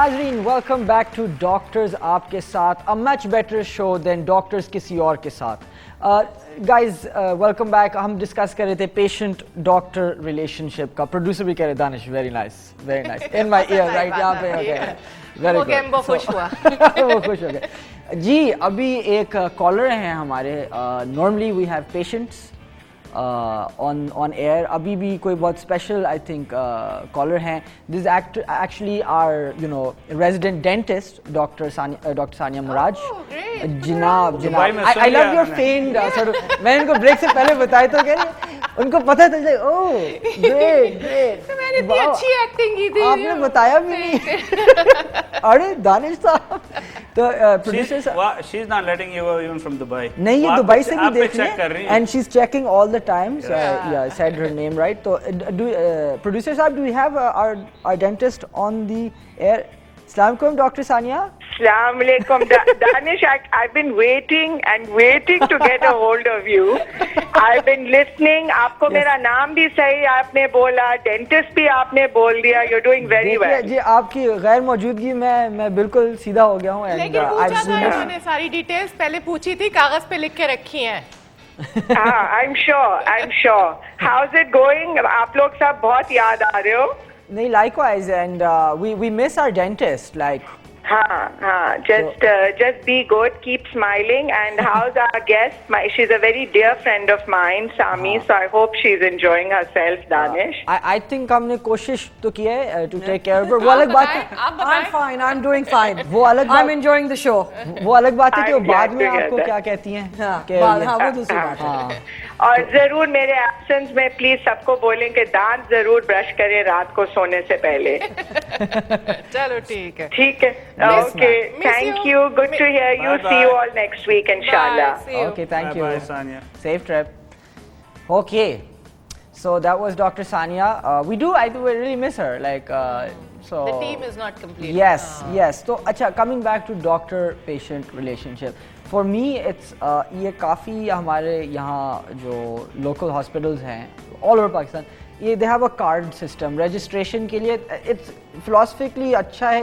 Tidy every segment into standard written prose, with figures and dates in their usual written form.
नाजरीन welcome back to doctors आपके साथ, a much better show than doctors किसी और के साथ। Guys welcome back. हम डिस्कस कर रहे थे पेशेंट डॉक्टर रिलेशनशिप का। प्रोड्यूसर भी कह रहे Danish very nice in my ear right यहाँ पे। वेरी गुड, वो खुश हुआ वो खुश हो गए जी। अभी एक कॉलर हैं हमारे। Normally we have patients on air. अभी भी कोई बहुत स्पेशल आई थिंक कॉलर हैं. This actually are resident dentist doctor Sania Muraj. जनाब आई लव योर फेम. मैं इनको ब्रेक से पहले बताया तो कह रही उनको पता था कि ओह ग्रेट मैंने इतनी अच्छी एक्टिंग की थी, आपने बताया भी नहीं. अरे दानिश साहब तो producer she is not letting you even from Dubai. नहीं, ये दुबई से भी देख चेक कर रही हैं and she is checking all the time. Yeah, said her name right. So producer साहब, do we have our dentist on the air? Assalamu alaikum Dr. Sania. Assalamu alaikum Danish. I've been waiting to get a hold of you. I've been listening. आपको मेरा नाम भी सही आपने बोला, dentist भी आपने बोल दिया. You're doing very well. जी आपकी गैर मौजूदगी में मैं बिल्कुल सीधा हो गया हूँ. लेकिन पूछा था इन्होंने, सारी डिटेल्स पहले पूछी थी, कागज पे लिख के रखी हैं. I'm sure. How's it going? आप लोग सब बहुत याद आ रहे हो. नहीं, likewise, and we miss our dentist like. हाँ. Just be good. Keep smiling. And how's our guest? She's a very dear friend of mine, Sami. So I hope she's enjoying herself, Danish. I think हमने कोशिश तो की है to take care of her. वो अलग बात है. I'm fine. I'm doing fine. वो अलग बात. I'm enjoying the show. वो अलग बात है कि वो I'm बाद glad में to hear आपको that. क्या कहती हैं. हाँ, वो दूसरी बात है. और जरूर मेरे एब्सेंस में प्लीज सबको बोलें कि दांत जरूर ब्रश करें रात को सोने से पहले. चलो ठीक है. ठीक है. Okay. Thank you. Good to hear you. Bye-bye. See you all next week, inshallah. Okay, thank you. Bye, Sania. Safe trip. Okay, so that was Dr. Sania. We really miss her. Like, so. The team is not complete. Yes. So, अच्छा, coming back to doctor-patient relationship. For me, it's ये काफ़ी हमारे यहाँ जो local hospitals हैं all over Pakistan, ये they have a card system registration के लिए. It's philosophically अच्छा है,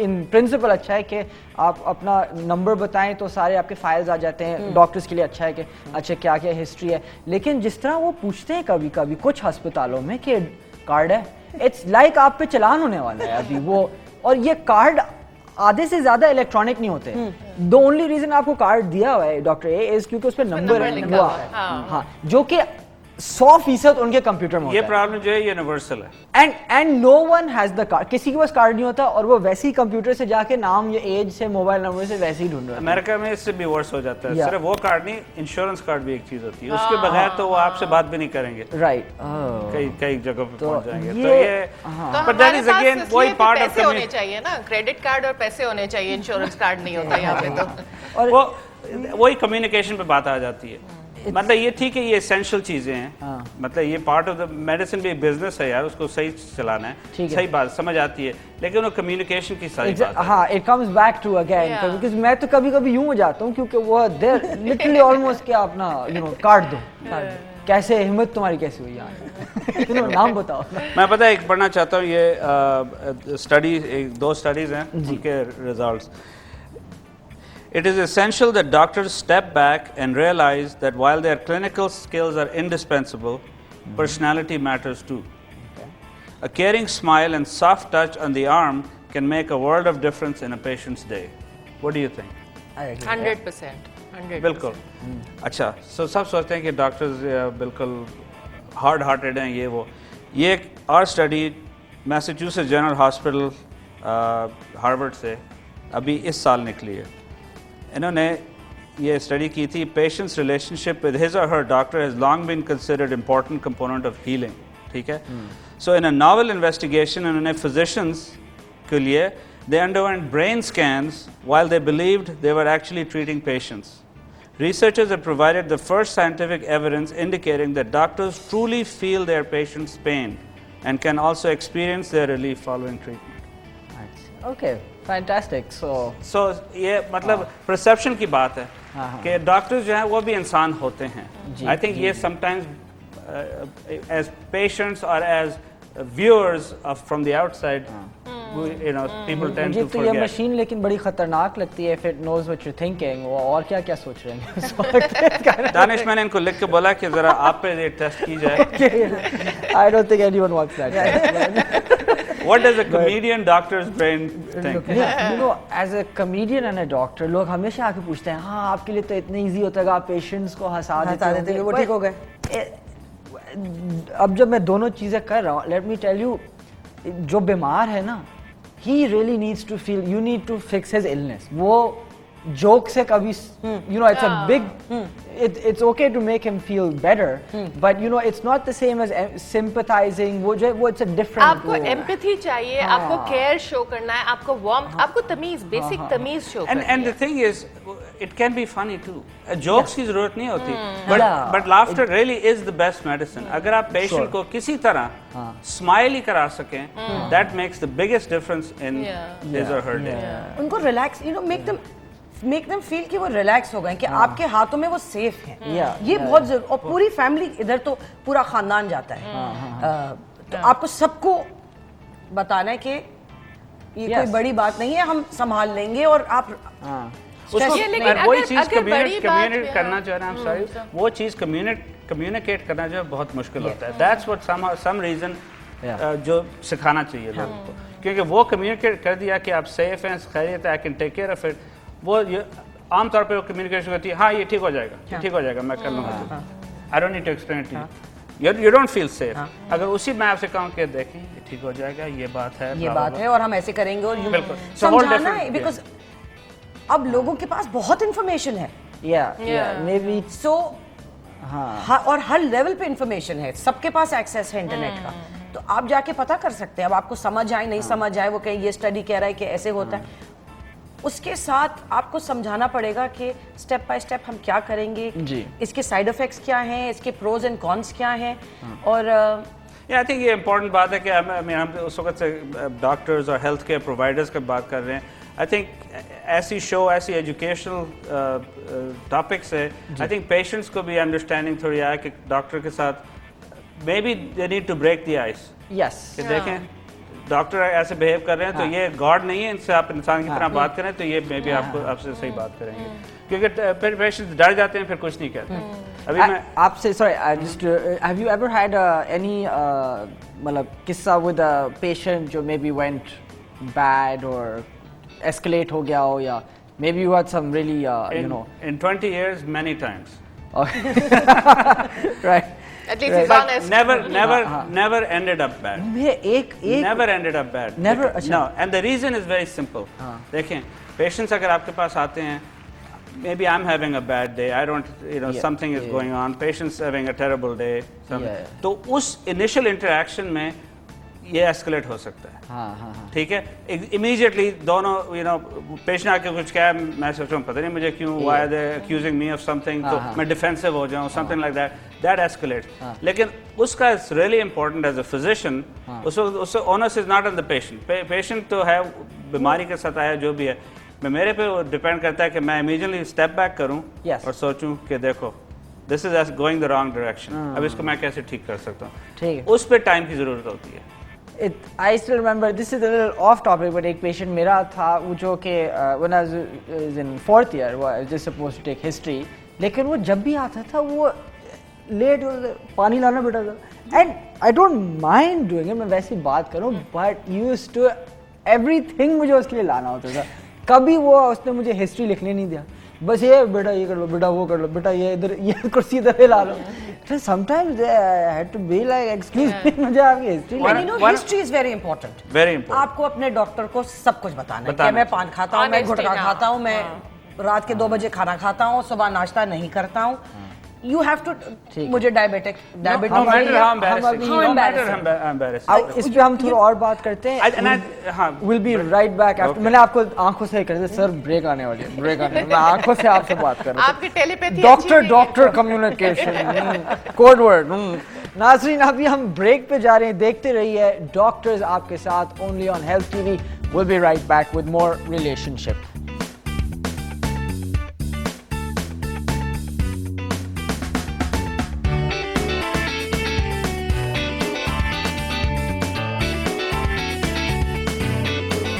in principle अच्छा है कि आप अपना नंबर बताएं तो सारे आपके फाइल्स आ जाते हैं. डॉक्टर्स के लिए अच्छा है कि अच्छा क्या क्या हिस्ट्री है. लेकिन जिस तरह वो पूछते हैं कभी कभी कुछ अस्पतालों में कि कार्ड है, इट्स लाइक आप पे चलान होने वाला है अभी वो. और ये कार्ड आधे से ज्यादा इलेक्ट्रॉनिक नहीं होते. द ओनली रीजन आपको कार्ड दिया हुआ है डॉक्टर ए इज क्योंकि उस पर नंबर लिखा हुआ है. हाँ, जो कि 100% उनके कंप्यूटर में ये होता है. प्रॉब्लम जो है यूनिवर्सल है. And no one has the card. किसी के पास कार्ड नहीं होता और वो वैसे ही कंप्यूटर से जाके नाम या एज से मोबाइल नंबर से वैसे ही ढूंढ रहा है. अमेरिका में इससे भी वर्स हो जाता है. Yeah. सिर्फ वो कार्ड नहीं, इंश्योरेंस कार्ड भी एक चीज होती है. उसके बगैर तो वो आपसे बात भी नहीं करेंगे. राइट. कई जगह पे पहुंच जाएंगे. तो ये- ये तो but that हमारे is again पास वही इसलिए part of पैसे होने community. चाहिए ना, क्रेडिट कार्ड और पैसे होने चाहिए. इंश्योरेंस कार्ड नहीं होता यहाँ पे तो. और वही कम्युनिकेशन पे बात आ जाती है. मतलब ये ठीक है, ये एसेंशियल चीजें हैं. मतलब ये पार्ट ऑफ द मेडिसिन भी बिजनेस है यार, उसको सही चलाना है. ठीक है. सही बात समझ आती है, लेकिन वो कम्युनिकेशन की सारी बात है. हाँ, it comes back to again. Yeah. Because मैं तो कभी कभी यूं हो जाता हूँ क्योंकि वो देयर लिटरली ऑलमोस्ट क्या अपना कार्ड दो. कैसे हिम्मत तुम्हारी कैसे हुई यार? नाम बताओ. मैं पता है एक पढ़ना चाहता हूँ. ये स्टडी, दो स्टडीज हैं, उनके results. It is essential that doctors step back and realize that while their clinical skills are indispensable, personality matters too. A caring smile and soft touch on the arm can make a world of difference in a patient's day. What do you think? 100%. बिल्कुल. अच्छा, सब सोचते हैं कि doctors बिल्कुल hard hearted हैं, ये वो. ये एक और study Massachusetts general hospital Harvard से अभी इस साल निकली है. इन्होंने ये स्टडी की थी. Patients relationship with his or her doctor has long been considered important component of healing. ठीक है. So in a novel investigation उन्होंने फिजिशियंस के लिए they underwent brain scans while they believed they were actually treating patients. Researchers have provided the first scientific evidence indicating that doctors truly feel their patients' pain and can also experience their relief following treatment. Okay, fantastic. So ये मतलब perception की बात है कि doctors जो हैं वो भी इंसान होते हैं. I think ये sometimes as patients or as viewers from the outside people tend मुझे to तो ये forget. मशीन लेकिन बड़ी खतरनाक लगती है, if it knows what you're thinking, वो और क्या क्या सोच रहे हैं. दानिश, मैंने इनको लिख के बोला कि जरा आप पे ये टेस्ट की जाए. I don't think anyone wants that. What does a comedian doctor's brain think? You know, as a comedian and a doctor, लोग हमेशा आके पूछते हैं, हाँ आपके लिए तो इतना इजी होता है, आप पेशेंट्स को हंसा देते थे, वो ठीक हो गए. अब जब मैं दोनों चीजें कर रहा हूँ, let me tell you, जो बीमार है ना, he really needs to feel, you need to fix his illness. वो joke से कभी, you know, it's a big, it's okay to make him feel better, but you know, it's not the same as sympathizing. वो it's a different. आपको empathy चाहिए, आपको care show करना है, आपको वार्मथ, आपको तमीज, बेसिक तमीज शो करनी है. And the thing is, it can be funny too. Jokes की जरूरत नहीं होती, but laughter really is the best medicine. अगर आप patient को किसी तरह smile ही करा सकें, that makes the biggest difference in his or her day. उनको relax, you know, make them feel कि वो रिलैक्स हो गए, कि आपके हाथों में वो सेफ हैं. ये बहुत जरूरी. और पूरी फैमिली, इधर तो पूरा खानदान जाता है, तो आपको सबको बताना है कि ये कोई बड़ी बात नहीं है, हम संभाल लेंगे. और आप वही चीज कम्युनिकेट करना जो है ना, वो चीज कम्युनिकेट करना जो है बहुत मुश्किल होता है. दैट्स व्हाट सम रीजन जो सिखाना चाहिए लोगों को, क्योंकि वो कम्युनिकेट कर दिया कि आप सेफ हैं, खैरियत है, I can take care of it. वो आम तौर पे वो कम्युनिकेशन होती है, हाँ ये ठीक हो जाएगा, ठीक हो जाएगा, मैं कर लूँगा. I don't need to explain to you, you don't feel safe. अगर उसी मैं आपसे कहूँ कि देखें ये ठीक हो जाएगा, ये बात है और हम ऐसे करेंगे, और समझाना है, बिकॉज अब लोगों के पास बहुत इंफॉर्मेशन है. maybe so और हर लेवल पे इंफॉर्मेशन है, सबके पास एक्सेस है इंटरनेट का, तो आप जाके पता कर सकते हैं. अब आपको समझ आए नहीं समझ आए, वो कहीं ये स्टडी कह रहा है कि ऐसे होता है, उसके साथ आपको समझाना पड़ेगा कि स्टेप बाय स्टेप हम क्या करेंगे, इसके साइड इफेक्ट्स क्या हैं, इसके प्रोज एंड कॉन्स क्या हैं. और आई थिंक ये इम्पोर्टेंट बात है कि हम उस वक्त से डॉक्टर्स और हेल्थ केयर प्रोवाइडर्स की बात कर रहे हैं. आई थिंक ऐसी शो, ऐसी एजुकेशनल टॉपिक से आई थिंक पेशेंट्स को भी अंडरस्टैंडिंग थोड़ी आए कि डॉक्टर के साथ may be they need to break the ice. कि देखें डॉक्टर ऐसे बिहेव कर रहे हैं, तो ये गॉड नहीं है, इनसे आप इंसान की तरह बात करें, तो ये मे बी आपसे सही बात करेंगे. क्योंकि फिर पेशेंट्स डर जाते हैं, फिर कुछ नहीं कहते. अभी मैं आपसे sorry, just have you ever had any मतलब किस्सा विद अ पेशेंट जो मे बी वेंट बैड और escalate हो गया हो, या maybe you had some really you know in 20 years many times. Right. At least he's honest. Never ended up bad. Never ended up bad. Never. No, and the reason is very simple. देखें, patients अगर आपके पास आते हैं, maybe I'm having a bad day, I don't, you know, something is going on, patient's having a terrible day, तो उस initial interaction में ये escalate हो सकता है. ठीक है, इमीडिएटली दोनों पेशेंट आके कुछ कहा, मैं सोचूं पता नहीं मुझे क्यों, why they accusing me of something, तो मैं डिफेंसिव हो जाऊं, समथिंग लाइक दैट एस्केलेट्स. लेकिन उसका it's really important as a physician, उससे onus is not on the patient. Patient तो है, बीमारी के साथ आया जो भी है, मेरे पे डिपेंड करता है कि मैं इमीडिएटली स्टेप बैक करूं और सोचूं कि देखो this is going the wrong direction, अब इसको मैं कैसे ठीक कर सकता हूँ. उस पर टाइम की जरूरत होती है. I still remember, this is a little off topic, but एक patient मेरा था वो जो कि when I was in 4th year, I was just supposed to take history, लेकिन वो जब भी आता था वो लेट पानी लाना बेटा था, and I don't mind doing it, मैं वैसी बात करूँ, but used to everything मुझे उसके लिए लाना होता था. कभी वो उसने मुझे हिस्ट्री लिखने नहीं दिया, बस ये बेटा ये कर लो, बेटा वो कर लो, बेटा ये इधर ये कुर्सी इधर ला लो. Sometimes I had to be like, excuse me, मुझे आपकी history. And you know, history is very important. Very important. आपको अपने डॉक्टर को सब कुछ बताना है कि मैं पान खाता हूँ, मैं गुटखा खाता हूँ, मैं रात के 2 बजे खाना खाता हूँ, सुबह नाश्ता नहीं करता हूँ. You have to. मुझे diabetic no matter how embarrassing. इस पे हम थोड़ा और बात करते हैं. We'll be right back after. मैंने आपको आंखों से कर दिया, सर ब्रेक आने वाली है, ब्रेक आने. मैं आंखों से आपसे बात कर रहा हूँ. आपकी telepathy doctor communication code word. नाज़रीन, अभी हम ब्रेक पे जा रहे हैं, देखते रहिए डॉक्टर्स आपके साथ, only on health TV. We'll be right back with more relationship.